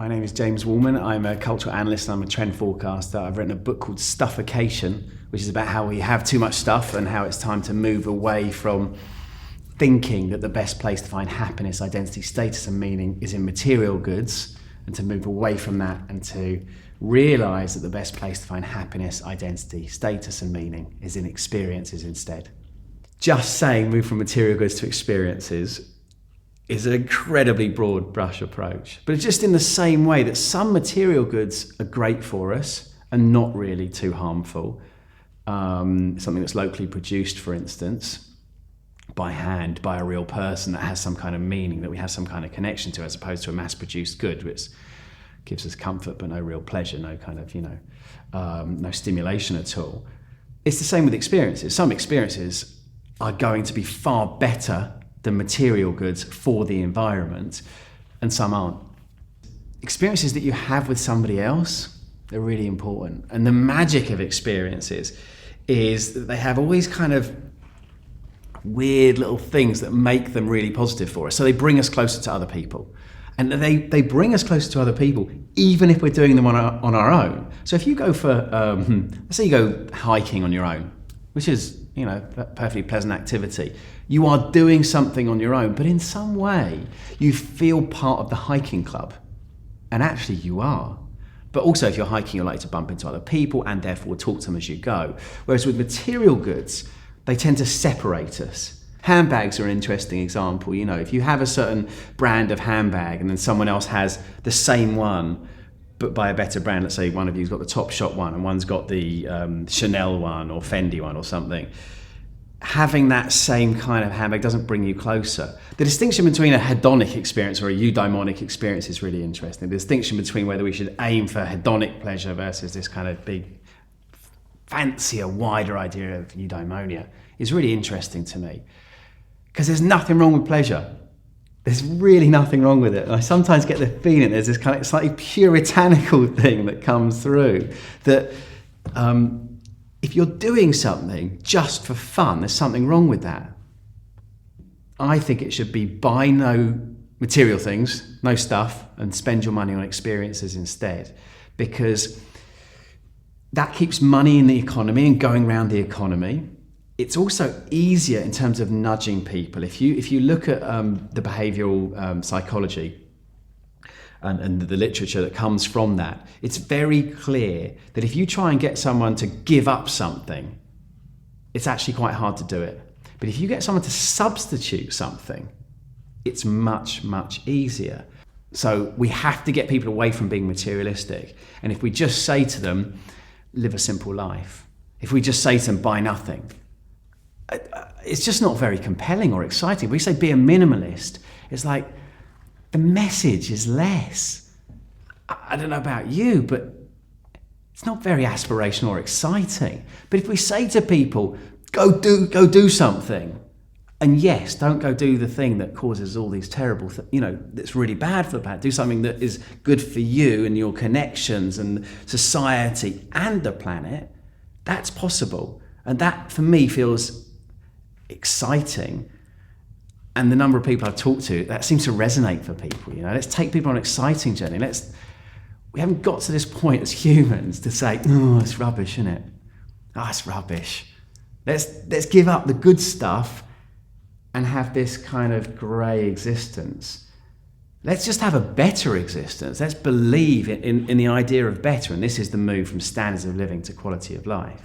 My name is James Wallman. I'm a cultural analyst and I'm a trend forecaster. I've written a book called Stuffocation, which is about how we have too much stuff and how it's time to move away from thinking that the best place to find happiness, identity, status and meaning is in material goods, and to move away from that and to realise that the best place to find happiness, identity, status and meaning is in experiences instead. Just saying move from material goods to experiences is an incredibly broad brush approach. But it's just in the same way that some material goods are great for us and not really too harmful. Something that's locally produced, for instance, by hand, by a real person that has some kind of meaning, that we have some kind of connection to, as opposed to a mass-produced good, which gives us comfort but no real pleasure, no kind of, no stimulation at all. It's the same with experiences. Some experiences are going to be far better than material goods for the environment, and some aren't. Experiences that you have with somebody else, they're really important. And the magic of experiences is that they have all these kind of weird little things that make them really positive for us. So they bring us closer to other people. And they bring us closer to other people, even if we're doing them on our own. So if you go for, let's say you go hiking on your own, which is, a perfectly pleasant activity. You are doing something on your own, but in some way you feel part of the hiking club. And actually you are. But also if you're hiking, you're likely to bump into other people and therefore talk to them as you go. Whereas with material goods, they tend to separate us. Handbags are an interesting example. If you have a certain brand of handbag and then someone else has the same one, but by a better brand, let's say one of you's got the Topshop one and one's got the Chanel one or Fendi one or something, having that same kind of handbag doesn't bring you closer. The distinction between a hedonic experience or a eudaimonic experience is really interesting. The distinction between whether we should aim for hedonic pleasure versus this kind of big, fancier, wider idea of eudaimonia is really interesting to me. Because there's nothing wrong with pleasure. There's really nothing wrong with it. And I sometimes get the feeling there's this kind of slightly puritanical thing that comes through, that if you're doing something just for fun, there's something wrong with that. I think it should be buy no material things, no stuff, and spend your money on experiences instead, because that keeps money in the economy and going around the economy. It's also easier in terms of nudging people. If you look at the behavioural psychology and the literature that comes from that, it's very clear that if you try and get someone to give up something, it's actually quite hard to do it. But if you get someone to substitute something, it's much, much easier. So we have to get people away from being materialistic. And if we just say to them, live a simple life, if we just say to them, buy nothing, it's just not very compelling or exciting. If we say be a minimalist, it's like the message is less. I don't know about you, but it's not very aspirational or exciting. But if we say to people, go do something, and yes, don't go do the thing that causes all these terrible, that's really bad for the planet. Do something that is good for you and your connections and society and the planet. That's possible, and that for me feels exciting. And the number of people I've talked to, that seems to resonate for people. Let's take people on an exciting journey. We haven't got to this point as humans to say, oh, it's rubbish, isn't it? Oh, it's rubbish. Let's give up the good stuff and have this kind of grey existence. Let's just have a better existence. Let's believe in the idea of better. And this is the move from standards of living to quality of life.